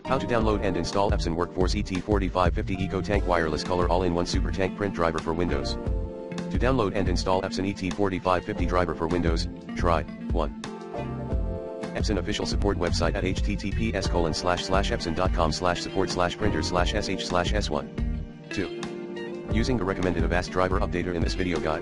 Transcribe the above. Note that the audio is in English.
How to download and install Epson WorkForce ET-4550 EcoTank wireless color all-in-one Supertank print driver for Windows. To download and install Epson ET-4550 driver for Windows, try 1. Epson official support website at https://epson.com/support/printers/sh/s1. 2. Using the recommended Avast driver updater in this video guide.